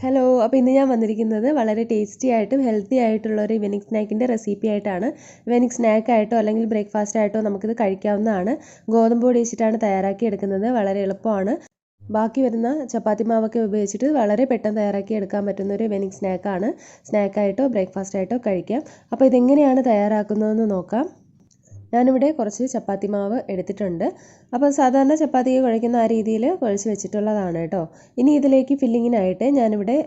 Hello, അപ്പോൾ ഇന്ന് ഞാൻ വന്നിരിക്കുന്നത് വളരെ ടേസ്റ്റി ആയിട്ടും ഹെൽത്തി ആയിട്ടുള്ള ഒരു ഈവനിങ് സ്നാക്കിൻ്റെ റെസിപ്പി ആയിട്ടാണ്. ഈവനിങ് സ്നാക്കായിട്ടോ അല്ലെങ്കിൽ ബ്രേക്ക്ഫാസ്റ്റ് ആയിട്ടോ നമുക്കിത് കഴിക്കാവുന്നതാണ്. ഗോതമ്പ് പൊടി വെച്ചിട്ടാണ് തയ്യാറാക്കി എടുക്കുന്നത്. വളരെ എളുപ്പമാണ്. ബാക്കി വരുന്ന ചപ്പാത്തി മാവൊക്കെ ഉപയോഗിച്ചിട്ട് വളരെ പെട്ടെന്ന് തയ്യാറാക്കി എടുക്കാൻ പറ്റുന്ന ഒരു ഈവനിങ് സ്നാക്കാണ്. സ്നാക്കായിട്ടോ ബ്രേക്ക്ഫാസ്റ്റ് ആയിട്ടോ കഴിക്കാം. അപ്പോൾ ഇതെങ്ങനെയാണ് തയ്യാറാക്കുന്നതെന്ന് നോക്കാം. ഞാനിവിടെ കുറച്ച് ചപ്പാത്തി മാവ് എടുത്തിട്ടുണ്ട്. അപ്പോൾ സാധാരണ ചപ്പാത്തിക്ക് കുഴയ്ക്കുന്ന ആ രീതിയിൽ കുഴച്ച് വെച്ചിട്ടുള്ളതാണ് കേട്ടോ. ഇനി ഇതിലേക്ക് ഫില്ലിങ്ങിനായിട്ട് ഞാനിവിടെ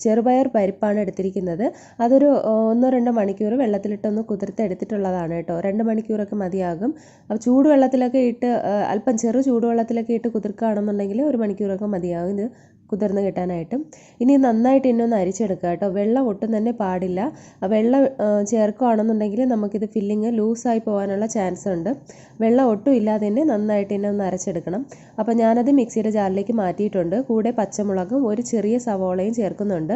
ചെറുപയർ പരിപ്പാണ് എടുത്തിരിക്കുന്നത്. അതൊരു 1-2 മണിക്കൂർ വെള്ളത്തിലിട്ടൊന്ന് കുതിർത്തെടുത്തിട്ടുള്ളതാണ് കേട്ടോ. 2 മണിക്കൂറൊക്കെ മതിയാകും. അപ്പോൾ ചൂടുവെള്ളത്തിലൊക്കെ ഇട്ട് അല്പം ചെറു ചൂടുവെള്ളത്തിലൊക്കെ ഇട്ട് കുതിർക്കുകയാണെന്നുണ്ടെങ്കിൽ 1 മണിക്കൂറൊക്കെ മതിയാകും ഇത് കുതിർന്ന് കിട്ടാനായിട്ടും. ഇനി നന്നായിട്ട് ഇന്നൊന്ന് അരിച്ചെടുക്കുക കേട്ടോ. വെള്ളം ഒട്ടും തന്നെ പാടില്ല. വെള്ളം ചേർക്കുകയാണെന്നുണ്ടെങ്കിൽ നമുക്കിത് ഫില്ലിങ് ലൂസായി പോകാനുള്ള ചാൻസ് ഉണ്ട്. വെള്ളം ഒട്ടും ഇല്ലാതെ തന്നെ നന്നായിട്ട് ഇന്നെ ഒന്ന് അരച്ചെടുക്കണം. അപ്പോൾ ഞാനത് മിക്സിയുടെ ജാറിലേക്ക് മാറ്റിയിട്ടുണ്ട്. കൂടെ പച്ചമുളകും ഒരു ചെറിയ സവോളയും ചേർക്കുന്നുണ്ട്.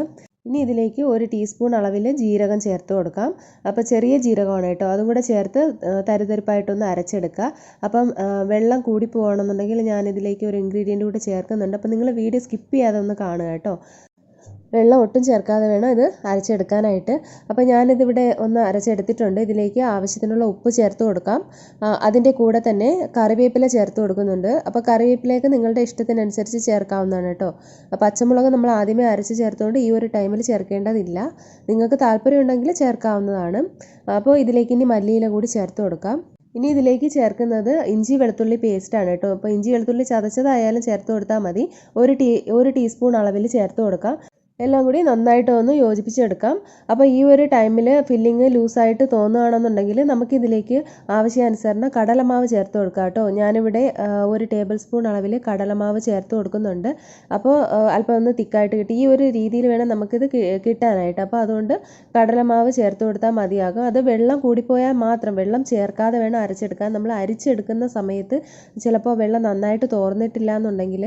ഇനി ഇതിലേക്ക് 1 ടീസ്പൂൺ അളവിൽ ജീരകം ചേർത്ത് കൊടുക്കാം. അപ്പോൾ ചെറിയ ജീരകമാണ് കേട്ടോ. അതും കൂടെ ചേർത്ത് തരിതരിപ്പായിട്ടൊന്ന് അരച്ചെടുക്കുക. അപ്പം വെള്ളം കൂടി പോകണമെന്നുണ്ടെങ്കിൽ ഞാനിതിലേക്ക് ഒരു ഇൻഗ്രീഡിയൻ്റ് കൂടെ ചേർക്കുന്നുണ്ട്. അപ്പോൾ നിങ്ങൾ വീഡിയോ സ്കിപ്പ് ചെയ്യാതെ ഒന്ന് കാണുക കേട്ടോ. വെള്ളം ഒട്ടും ചേർക്കാതെ വേണം ഇത് അരച്ചെടുക്കാനായിട്ട്. അപ്പോൾ ഞാനിതിവിടെ ഒന്ന് അരച്ചെടുത്തിട്ടുണ്ട്. ഇതിലേക്ക് ആവശ്യത്തിനുള്ള ഉപ്പ് ചേർത്ത് കൊടുക്കാം. അതിൻ്റെ കൂടെ തന്നെ കറിവേപ്പില ചേർത്ത് കൊടുക്കുന്നുണ്ട്. അപ്പോൾ കറിവേപ്പിലയൊക്കെ നിങ്ങളുടെ ഇഷ്ടത്തിനനുസരിച്ച് ചേർക്കാവുന്നതാണ് കേട്ടോ. പച്ചമുളക് നമ്മൾ ആദ്യമേ അരച്ച് ചേർത്തുകൊണ്ട് ഈ ഒരു ടൈമിൽ ചേർക്കേണ്ടതില്ല. നിങ്ങൾക്ക് താല്പര്യമുണ്ടെങ്കിൽ ചേർക്കാവുന്നതാണ്. അപ്പോൾ ഇതിലേക്ക് ഇനി മല്ലിയില കൂടി ചേർത്ത് കൊടുക്കാം. ഇനി ഇതിലേക്ക് ചേർക്കുന്നത് ഇഞ്ചി വെളുത്തുള്ളി പേസ്റ്റാണ് കേട്ടോ. അപ്പോൾ ഇഞ്ചി വെളുത്തുള്ളി ചതച്ചതായാലും ചേർത്ത് കൊടുത്താൽ മതി. ഒരു ടീസ്പൂൺ അളവിൽ ചേർത്ത് കൊടുക്കാം. എല്ലാം കൂടി നന്നായിട്ട് ഒന്ന് യോജിപ്പിച്ചെടുക്കാം. അപ്പോൾ ഈ ഒരു ടൈമിൽ ഫില്ലിങ് ലൂസായിട്ട് തോന്നുകയാണെന്നുണ്ടെങ്കിൽ നമുക്കിതിലേക്ക് ആവശ്യാനുസരണം കടലമാവ് ചേർത്ത് കൊടുക്കാം കേട്ടോ. ഞാനിവിടെ 1 ടേബിൾ സ്പൂൺ അളവിൽ കടലമാവ് ചേർത്ത് കൊടുക്കുന്നുണ്ട്. അപ്പോൾ അല്പം ഒന്ന് തിക്കായിട്ട് കിട്ടി. ഈ ഒരു രീതിയിൽ വേണം നമുക്കിത് കിട്ടാനായിട്ട്. അപ്പോൾ അതുകൊണ്ട് കടലമാവ് ചേർത്ത് കൊടുത്താൽ മതിയാകും. അത് വെള്ളം കൂടിപ്പോയാൽ മാത്രം, വെള്ളം ചേർക്കാതെ വേണം അരച്ചെടുക്കാൻ. നമ്മൾ അരിച്ചെടുക്കുന്ന സമയത്ത് ചിലപ്പോൾ വെള്ളം നന്നായിട്ട് തോർന്നിട്ടില്ല എന്നുണ്ടെങ്കിൽ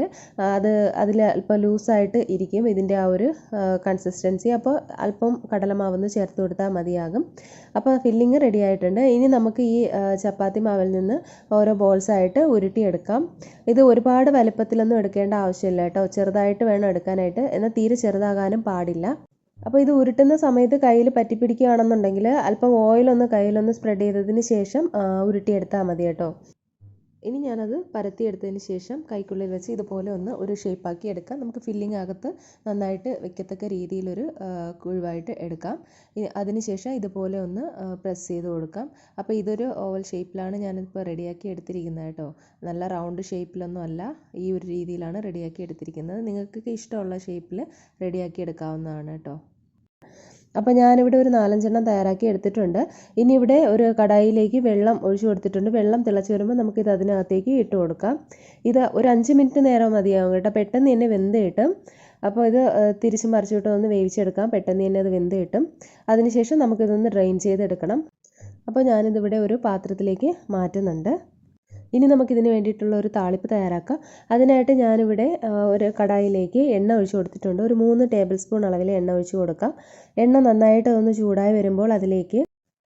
അതിൽ അല്പം ലൂസായിട്ട് ഇരിക്കും ഇതിൻ്റെ ആ ഒരു കൺസിസ്റ്റൻസി. അപ്പോൾ അല്പം കടലമാവൊന്ന് ചേർത്ത് കൊടുത്താൽ മതിയാകും. അപ്പോൾ ഫില്ലിങ് റെഡി ആയിട്ടുണ്ട്. ഇനി നമുക്ക് ഈ ചപ്പാത്തി മാവിൽ നിന്ന് ഓരോ ബോൾസായിട്ട് ഉരുട്ടിയെടുക്കാം. ഇത് ഒരുപാട് വലുപ്പത്തിലൊന്നും എടുക്കേണ്ട ആവശ്യമില്ല കേട്ടോ. ചെറുതായിട്ട് വേണം എടുക്കാനായിട്ട്. എന്നാൽ തീരെ ചെറുതാകാനും പാടില്ല. അപ്പോൾ ഇത് ഉരുട്ടുന്ന സമയത്ത് കയ്യിൽ പറ്റിപ്പിടിക്കുകയാണെന്നുണ്ടെങ്കിൽ അല്പം ഓയിലൊന്ന് കയ്യിലൊന്ന് സ്പ്രെഡ് ചെയ്തതിന് ശേഷം ഉരുട്ടിയെടുത്താൽ മതി കേട്ടോ. ഇനി ഞാനത് പരത്തിയെടുത്തതിന് ശേഷം കൈക്കുള്ളിൽ വെച്ച് ഇതുപോലെ ഒരു ഷേപ്പാക്കി എടുക്കാം. നമുക്ക് ഫില്ലിംഗ് അകത്ത് നന്നായിട്ട് വെക്കത്തക്ക രീതിയിലൊരു കുഴിവായിട്ട് എടുക്കാം. അതിനുശേഷം ഇതുപോലെ ഒന്ന് പ്രസ് ചെയ്ത് കൊടുക്കാം. അപ്പോൾ ഇതൊരു ഓവൽ ഷേപ്പിലാണ് ഞാനിപ്പോൾ റെഡിയാക്കി എടുത്തിരിക്കുന്നത് കേട്ടോ. നല്ല റൗണ്ട് ഷേപ്പിലൊന്നും അല്ല, ഈ ഒരു രീതിയിലാണ് റെഡിയാക്കി എടുത്തിരിക്കുന്നത്. നിങ്ങൾക്ക് ഇഷ്ടമുള്ള ഷേപ്പിൽ റെഡിയാക്കി എടുക്കാവുന്നതാണ് കേട്ടോ. അപ്പോൾ ഞാനിവിടെ ഒരു 4-5 തയ്യാറാക്കി എടുത്തിട്ടുണ്ട്. ഇനി ഇവിടെ ഒരു കടായിലേക്ക് വെള്ളം ഒഴിച്ചു കൊടുത്തിട്ടുണ്ട്. വെള്ളം തിളച്ച് വരുമ്പോൾ നമുക്കിത് അതിനകത്തേക്ക് ഇട്ട് കൊടുക്കാം. ഇത് ഒരു 5 മിനിറ്റ് നേരം മതിയാകും കേട്ടോ. പെട്ടെന്ന് തന്നെ വെന്ത് കിട്ടും. അപ്പോൾ ഇത് തിരിച്ചും മറിച്ചിട്ടും ഒന്ന് വേവിച്ചെടുക്കാം. പെട്ടെന്ന് തന്നെ അത് വെന്ത് കിട്ടും. അതിനുശേഷം നമുക്കിതൊന്ന് ഡ്രെയിൻ ചെയ്തെടുക്കണം. അപ്പോൾ ഞാനിതിവിടെ ഒരു പാത്രത്തിലേക്ക് മാറ്റുന്നുണ്ട്. ഇനി നമുക്കിതിന് വേണ്ടിയിട്ടുള്ള ഒരു താളിപ്പ് തയ്യാറാക്കാം. അതിനായിട്ട് ഞാനിവിടെ ഒരു കടായിലേക്ക് എണ്ണ ഒഴിച്ച് കൊടുത്തിട്ടുണ്ട്. ഒരു 3 ടേബിൾ സ്പൂൺ അളവിൽ എണ്ണ ഒഴിച്ച് കൊടുക്കാം. എണ്ണ നന്നായിട്ട് ഒന്ന് ചൂടായി വരുമ്പോൾ അതിലേക്ക്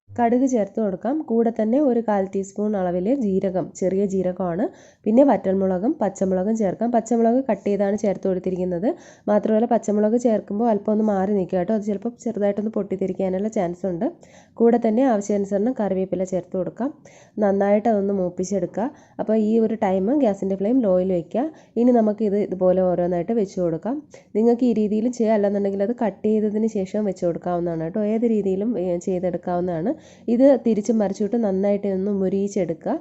കടുക് ചേർത്ത് കൊടുക്കാം. കൂടെ തന്നെ ഒരു 1/4 ടീസ്പൂൺ അളവിൽ ജീരകം, ചെറിയ ജീരകമാണ്. പിന്നെ വറ്റൽമുളകും പച്ചമുളകും ചേർക്കാം. പച്ചമുളക് കട്ട് ചെയ്താണ് ചേർത്ത് കൊടുത്തിരിക്കുന്നത്. മാത്രമല്ല പച്ചമുളക് ചേർക്കുമ്പോൾ അല്പം ഒന്ന് മാറി നിൽക്കുക കേട്ടോ. അത് ചിലപ്പോൾ ചെറുതായിട്ടൊന്ന് പൊട്ടിത്തെറിക്കാനുള്ള ചാൻസ് ഉണ്ട്. കൂടെ തന്നെ ആവശ്യാനുസരണം കറിവേപ്പില ചേർത്ത് കൊടുക്കാം. നന്നായിട്ട് അതൊന്ന് മൂപ്പിച്ചെടുക്കുക. അപ്പോൾ ഈ ഒരു ടൈം ഗ്യാസിൻ്റെ ഫ്ലെയിം ലോയിൽ വയ്ക്കുക. ഇനി നമുക്ക് ഇതുപോലെ ഓരോന്നായിട്ട് വെച്ച് കൊടുക്കാം. നിങ്ങൾക്ക് ഈ രീതിയിലും ചെയ്യാം, അല്ലെന്നുണ്ടെങ്കിൽ അത് കട്ട് ചെയ്തതിന് ശേഷം വെച്ച് കൊടുക്കാവുന്നതാണ് കേട്ടോ. ഏത് രീതിയിലും ചെയ്തെടുക്കാവുന്നതാണ്. ഇത് തിരിച്ചും മറിച്ചിട്ട് നന്നായിട്ട് ഒന്ന് മുരിയിച്ചെടുക്കുക.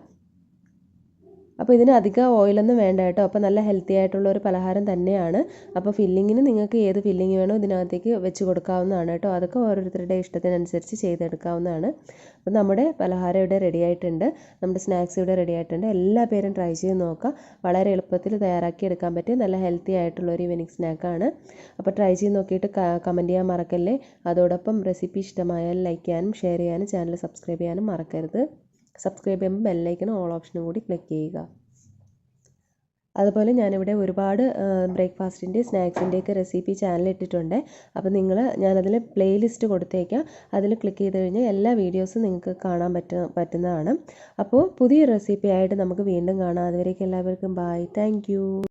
അപ്പോൾ ഇതിന് അധികം ഓയിലൊന്നും വേണ്ട കേട്ടോ. അപ്പോൾ നല്ല ഹെൽത്തി ആയിട്ടുള്ള ഒരു പലഹാരം തന്നെയാണ്. അപ്പോൾ ഫില്ലിങ്ങിന് നിങ്ങൾക്ക് ഏത് ഫില്ലിങ് വേണോ ഇതിനകത്തേക്ക് വെച്ച് കൊടുക്കാവുന്നതാണ് കേട്ടോ. അതൊക്കെ ഓരോരുത്തരുടെ ഇഷ്ടത്തിനനുസരിച്ച് ചെയ്തെടുക്കാവുന്നതാണ്. അപ്പോൾ നമ്മുടെ പലഹാരം ഇവിടെ റെഡി ആയിട്ടുണ്ട്. നമ്മുടെ സ്നാക്സ് ഇവിടെ റെഡി ആയിട്ടുണ്ട്. എല്ലാ പേരും ട്രൈ ചെയ്ത് നോക്കുക. വളരെ എളുപ്പത്തിൽ തയ്യാറാക്കി എടുക്കാൻ പറ്റിയ നല്ല ഹെൽത്തി ആയിട്ടുള്ള ഒരു ഈവനിങ് സ്നാക്കാണ്. അപ്പോൾ ട്രൈ ചെയ്ത് നോക്കിയിട്ട് കമൻറ്റ് ചെയ്യാൻ മറക്കല്ലേ. അതോടൊപ്പം റെസിപ്പി ഇഷ്ടമായാൽ ലൈക്ക് ചെയ്യാനും ഷെയർ ചെയ്യാനും ചാനൽ സബ്സ്ക്രൈബ് ചെയ്യാനും മറക്കരുത്. സബ്സ്ക്രൈബ് ചെയ്യുമ്പോൾ ബെല്ലൈക്കനും ഓൾ ഓപ്ഷനും കൂടി ക്ലിക്ക് ചെയ്യുക. അതുപോലെ ഞാനിവിടെ ഒരുപാട് ബ്രേക്ക്ഫാസ്റ്റിൻ്റെ സ്നാക്സിൻ്റെയൊക്കെ റെസിപ്പി ചാനൽ ഇട്ടിട്ടുണ്ട്. അപ്പോൾ ഞാനതിൽ പ്ലേലിസ്റ്റ് കൊടുത്തേക്കാം. അതിൽ ക്ലിക്ക് ചെയ്ത് കഴിഞ്ഞാൽ എല്ലാ വീഡിയോസും നിങ്ങൾക്ക് കാണാൻ പറ്റുന്നതാണ്. അപ്പോൾ പുതിയ റെസിപ്പി ആയിട്ട് നമുക്ക് വീണ്ടും കാണാം. അതുവരേക്കും എല്ലാവർക്കും ബൈ. Thank you.